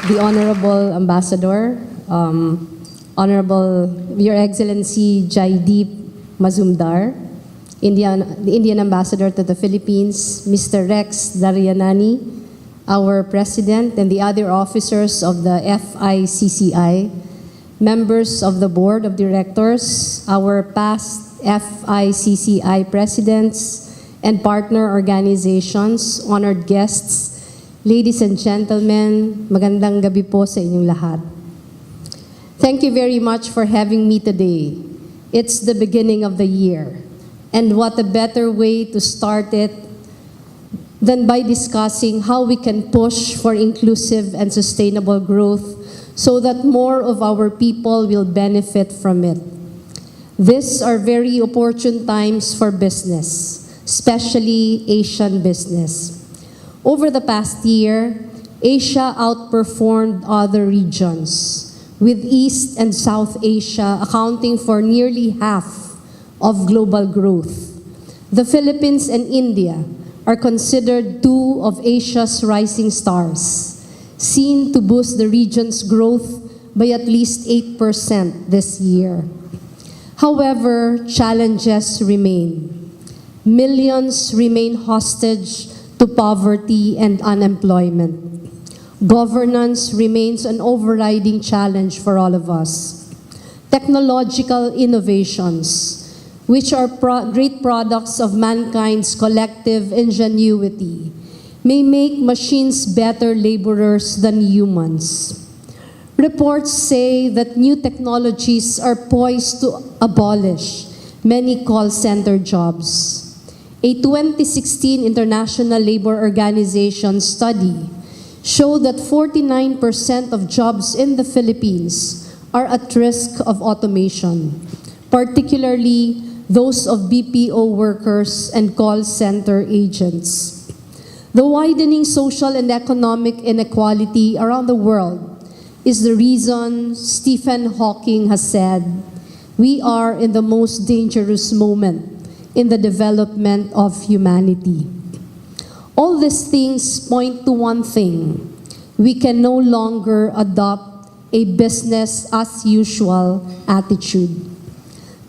the Honorable Ambassador, Honorable Your Excellency Jaideep Mazumdar, the Indian Ambassador to the Philippines, Mr. Rex Daryanani, our President, and the other officers of the FICCI, members of the Board of Directors, our past FICCI presidents, and partner organizations, honored guests, ladies and gentlemen, magandang gabi po sa inyong lahat. Thank you very much for having me today. It's the beginning of the year, and what a better way to start it than by discussing how we can push for inclusive and sustainable growth so that more of our people will benefit from it. These are very opportune times for business, especially Asian business. Over the past year, Asia outperformed other regions, with East and South Asia accounting for nearly half of global growth. The Philippines and India are considered two of Asia's rising stars, seen to boost the region's growth by at least 8% this year. However, challenges remain. Millions remain hostage to poverty and unemployment. Governance remains an overriding challenge for all of us. Technological innovations, which are great products of mankind's collective ingenuity, may make machines better laborers than humans. Reports say that new technologies are poised to abolish many call center jobs. A 2016 International Labor Organization study showed that 49% of jobs in the Philippines are at risk of automation, particularly those of BPO workers and call center agents. The widening social and economic inequality around the world is the reason Stephen Hawking has said, "We are in the most dangerous moment in the development of humanity." All these things point to one thing: we can no longer adopt a business as usual attitude.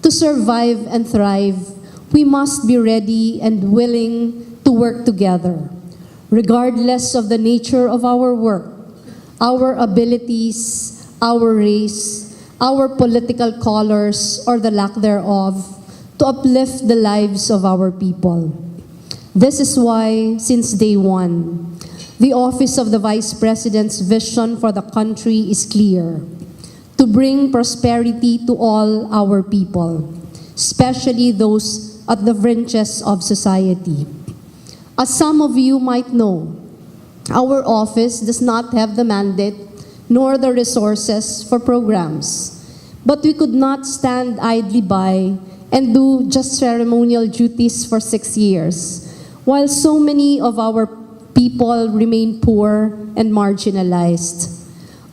To survive and thrive, we must be ready and willing to work together, regardless of the nature of our work, our abilities, our race, our political colors, or the lack thereof, to uplift the lives of our people. This is why, since day one, the Office of the Vice President's vision for the country is clear: to bring prosperity to all our people, especially those at the fringes of society. As some of you might know, our office does not have the mandate nor the resources for programs, but we could not stand idly by and do just ceremonial duties for 6 years, while so many of our people remain poor and marginalized.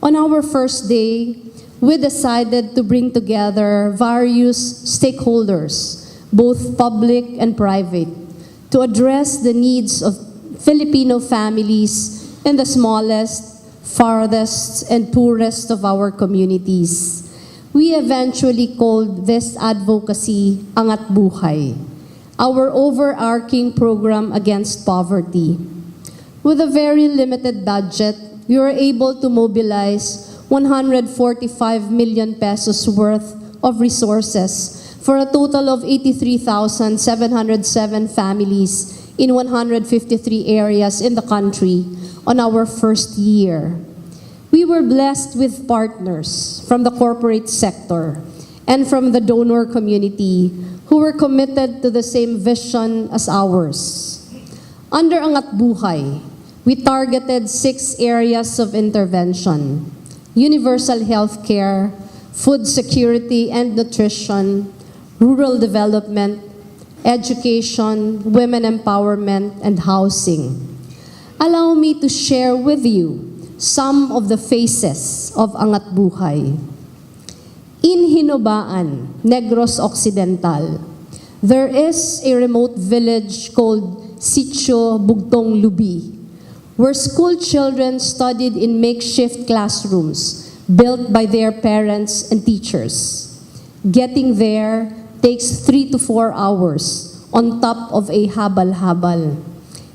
On our first day, we decided to bring together various stakeholders, both public and private, to address the needs of Filipino families in the smallest, farthest, and poorest of our communities. We eventually called this advocacy Angat Buhay, our overarching program against poverty. With a very limited budget, we were able to mobilize 145 million pesos worth of resources for a total of 83,707 families in 153 areas in the country on our first year. We were blessed with partners from the corporate sector and from the donor community who were committed to the same vision as ours. Under Angat Buhay, we targeted 6 areas of intervention: universal health care, food security and nutrition, rural development, education, women empowerment, and housing. Allow me to share with you some of the faces of Angat Buhay. In Hinobaan, Negros Occidental, there is a remote village called Sitio Bugtong Lubi, where school children studied in makeshift classrooms built by their parents and teachers. Getting there takes 3 to 4 hours on top of a habal-habal,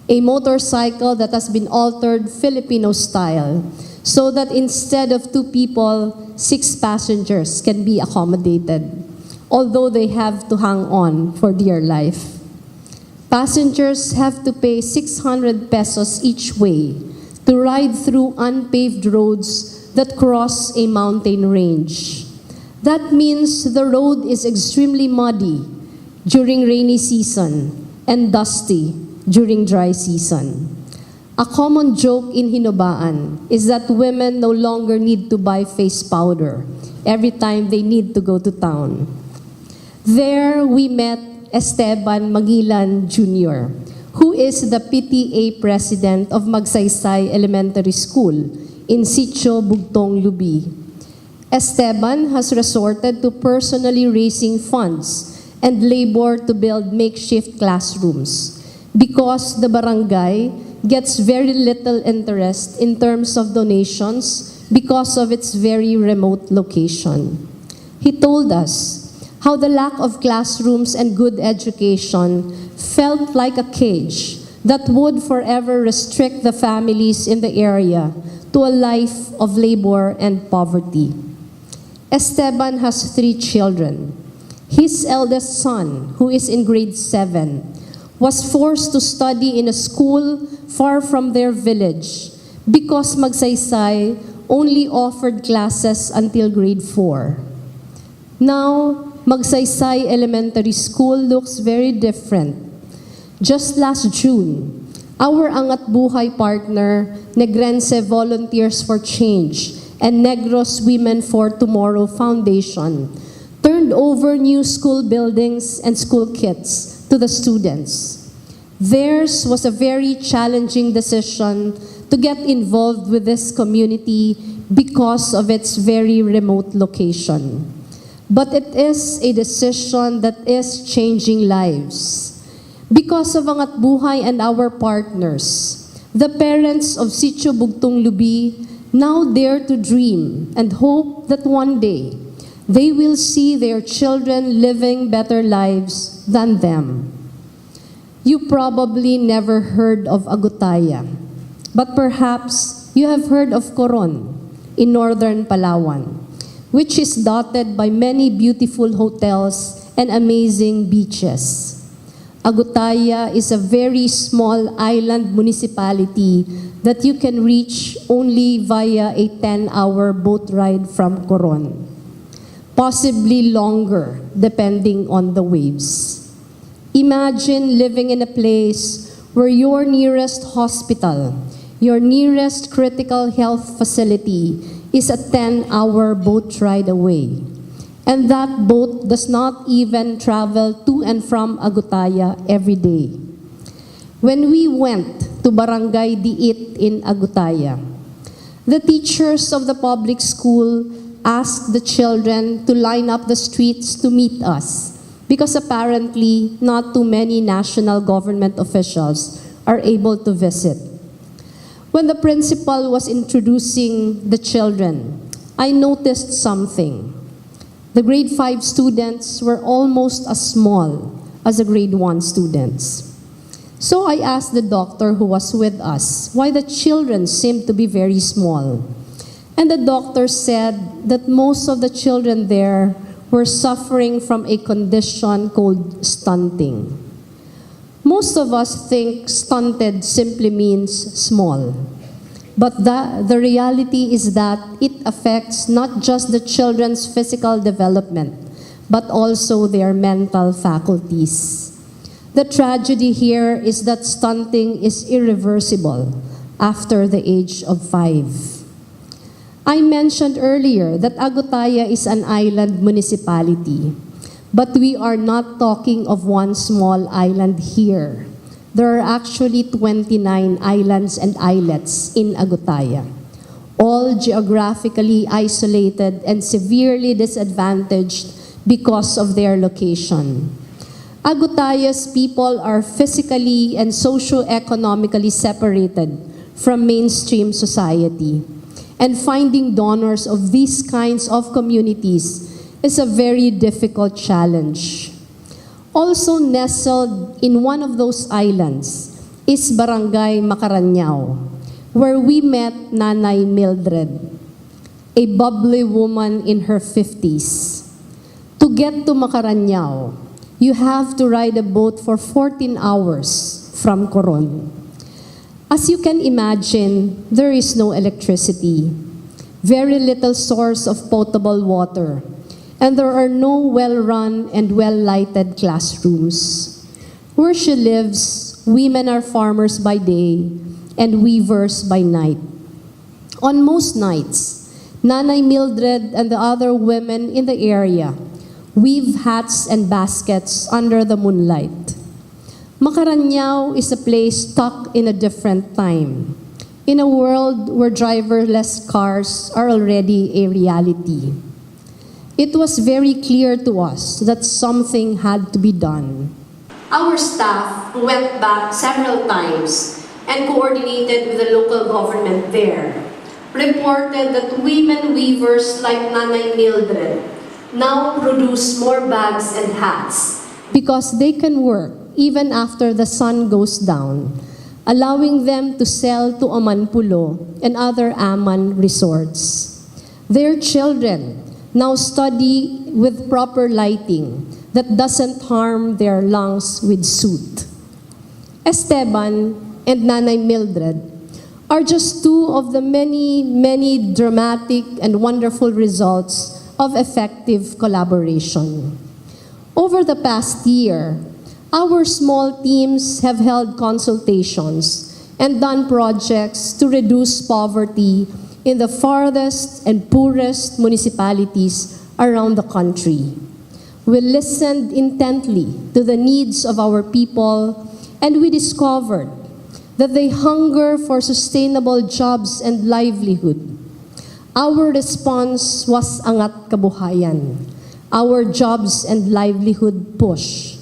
a motorcycle that has been altered Filipino style so that instead of 2 people, 6 passengers can be accommodated, although they have to hang on for dear life. Passengers have to pay 600 pesos each way to ride through unpaved roads that cross a mountain range. That means the road is extremely muddy during rainy season and dusty during dry season. A common joke in Hinobaan is that women no longer need to buy face powder every time they need to go to town. There we met Esteban Maguilan Jr., who is the PTA president of Magsaysay Elementary School in Sitio Bugtong, Lubi. Esteban has resorted to personally raising funds and labor to build makeshift classrooms because the barangay gets very little interest in terms of donations because of its very remote location. He told us how the lack of classrooms and good education felt like a cage that would forever restrict the families in the area to a life of labor and poverty. Esteban has 3 children. His eldest son, who is in grade 7, was forced to study in a school far from their village because Magsaysay only offered classes until grade 4. Now, Magsaysay Elementary School looks very different. Just last June, our Angat Buhay partner, Negrense Volunteers for Change and Negros Women for Tomorrow Foundation turned over new school buildings and school kits to the students. Theirs was a very challenging decision to get involved with this community because of its very remote location. But it is a decision that is changing lives. Because of Angat Buhay and our partners, the parents of Sitio Bugtong Lubi now dare to dream and hope that one day they will see their children living better lives than them. You probably never heard of Agutaya, but perhaps you have heard of Coron in northern Palawan, which is dotted by many beautiful hotels and amazing beaches. Agutaya is a very small island municipality that you can reach only via a 10-hour boat ride from Coron, possibly longer depending on the waves. Imagine living in a place where your nearest hospital, your nearest critical health facility is a 10-hour boat ride away. And that boat does not even travel to and from Agutaya every day. When we went to Barangay Diit in Agutaya, the teachers of the public school asked the children to line up the streets to meet us because apparently not too many national government officials are able to visit. When the principal was introducing the children, I noticed something. The grade 5 students were almost as small as the grade 1 students. So I asked the doctor who was with us why the children seemed to be very small. And the doctor said that most of the children there were suffering from a condition called stunting. Most of us think stunted simply means small. But the reality is that it affects not just the children's physical development, but also their mental faculties. The tragedy here is that stunting is irreversible after the age of 5. I mentioned earlier that Agutaya is an island municipality, but we are not talking of one small island here. There are actually 29 islands and islets in Agutaya, all geographically isolated and severely disadvantaged because of their location. Agutaya's people are physically and socio-economically separated from mainstream society. And finding donors of these kinds of communities is a very difficult challenge. Also nestled in one of those islands is Barangay Macaranyao, where we met Nanay Mildred, a bubbly woman in her 50s. To get to Macaranyao, you have to ride a boat for 14 hours from Coron. As you can imagine, there is no electricity, very little source of potable water, and there are no well-run and well-lighted classrooms. Where she lives, women are farmers by day and weavers by night. On most nights, Nanay Mildred and the other women in the area weave hats and baskets under the moonlight. Macaranyao is a place stuck in a different time, in a world where driverless cars are already a reality. It was very clear to us that something had to be done. Our staff went back several times and coordinated with the local government there, reported that women weavers like Nanay Mildred now produce more bags and hats because they can work even after the sun goes down, allowing them to sell to Amanpulo and other Aman resorts. Their children now study with proper lighting that doesn't harm their lungs with soot. Esteban and Nanay Mildred are just two of the many, many dramatic and wonderful results of effective collaboration. Over the past year, our small teams have held consultations and done projects to reduce poverty in the farthest and poorest municipalities around the country. We listened intently to the needs of our people, and we discovered that they hunger for sustainable jobs and livelihood. Our response was Angat Kabuhayan, our jobs and livelihood push.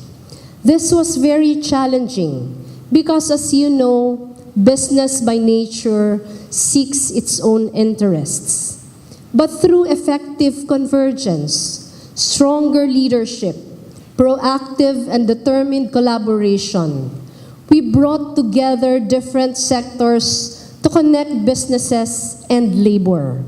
This was very challenging because, as you know, business by nature seeks its own interests. But through effective convergence, stronger leadership, proactive and determined collaboration, we brought together different sectors to connect businesses and labor.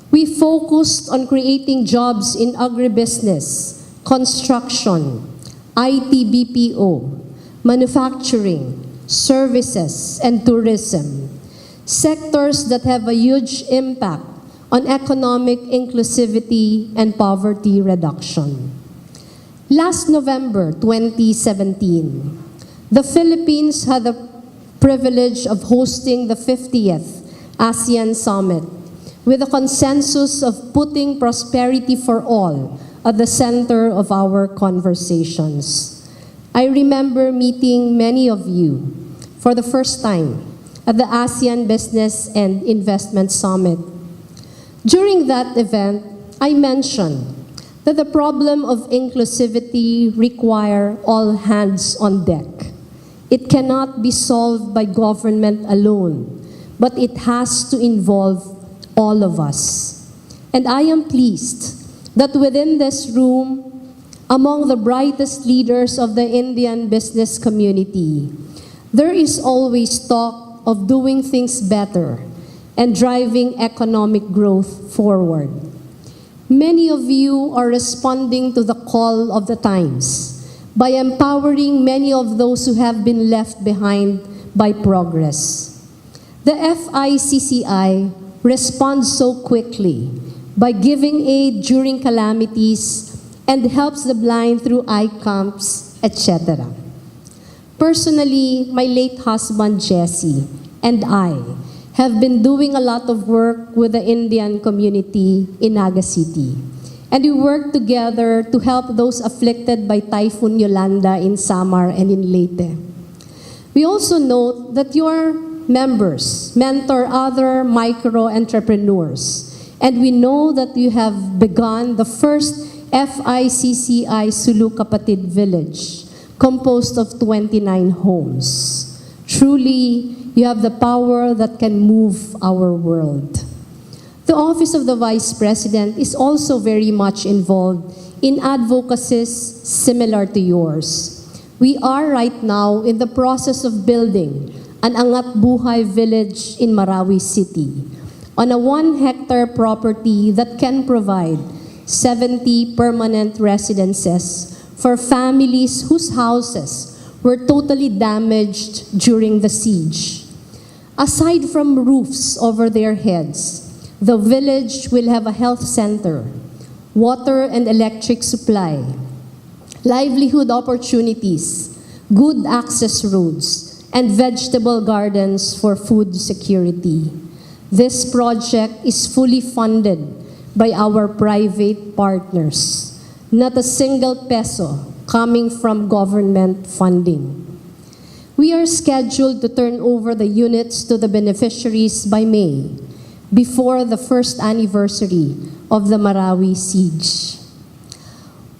We focused on creating jobs in agribusiness, construction, IT BPO, manufacturing, services, and tourism, sectors that have a huge impact on economic inclusivity and poverty reduction. Last November 2017, the Philippines had the privilege of hosting the 50th ASEAN Summit with a consensus of putting prosperity for all at the center of our conversations. I remember meeting many of you for the first time at the ASEAN Business and Investment Summit. During that event, I mentioned that the problem of inclusivity requires all hands on deck. It cannot be solved by government alone, but it has to involve all of us. And I am pleased that within this room, among the brightest leaders of the Indian business community, there is always talk of doing things better and driving economic growth forward. Many of you are responding to the call of the times by empowering many of those who have been left behind by progress. The FICCI responds so quickly by giving aid during calamities and helps the blind through eye camps, etc. Personally, my late husband Jesse and I have been doing a lot of work with the Indian community in Naga City. And we work together to help those afflicted by Typhoon Yolanda in Samar and in Leyte. We also note that your members mentor other micro-entrepreneurs. And we know that you have begun the first FICCI Sulu Kapatid Village, composed of 29 homes. Truly, you have the power that can move our world. The Office of the Vice President is also very much involved in advocacies similar to yours. We are right now in the process of building an Angat Buhay village in Marawi City on a 1-hectare property that can provide 70 permanent residences for families whose houses were totally damaged during the siege. Aside from roofs over their heads, the village will have a health center, water and electric supply, livelihood opportunities, good access roads, and vegetable gardens for food security. This project is fully funded by our private partners. Not a single peso coming from government funding. We are scheduled to turn over the units to the beneficiaries by May, before the first anniversary of the Marawi siege.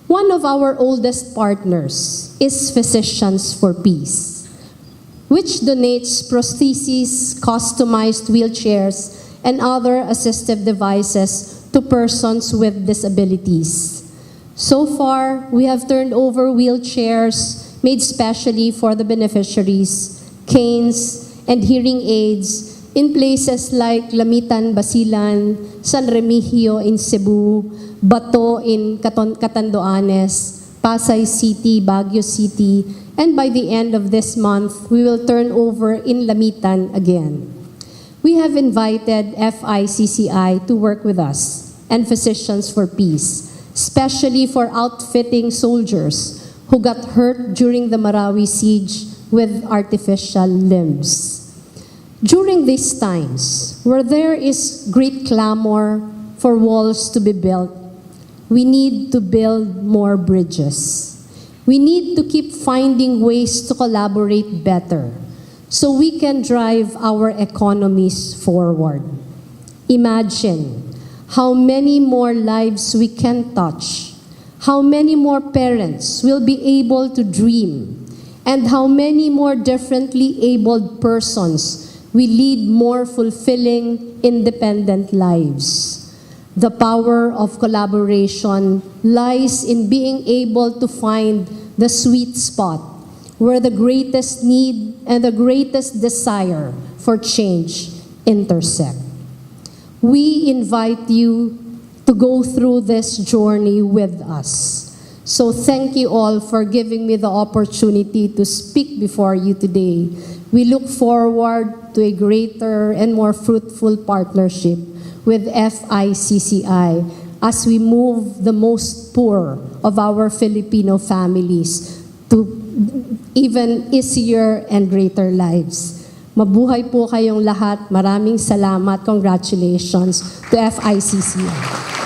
One of our oldest partners is Physicians for Peace, which donates prostheses, customized wheelchairs, and other assistive devices to persons with disabilities. So far, we have turned over wheelchairs made specially for the beneficiaries, canes, and hearing aids in places like Lamitan, Basilan, San Remigio in Cebu, Bato in Catanduanes, Pasay City, Baguio City, and by the end of this month, we will turn over in Lamitan again. We have invited FICCI to work with us and Physicians for Peace, especially for outfitting soldiers who got hurt during the Marawi siege with artificial limbs. During these times, where there is great clamor for walls to be built, we need to build more bridges. We need to keep finding ways to collaborate better so we can drive our economies forward. Imagine how many more lives we can touch, how many more parents will be able to dream, and how many more differently abled persons will lead more fulfilling, independent lives. The power of collaboration lies in being able to find the sweet spot where the greatest need and the greatest desire for change intersect. We invite you to go through this journey with us. So thank you all for giving me the opportunity to speak before you today. We look forward to a greater and more fruitful partnership with FICCI as we move the most poor of our Filipino families to even easier and greater lives. Mabuhay po kayong lahat. Maraming salamat. Congratulations to FICCI.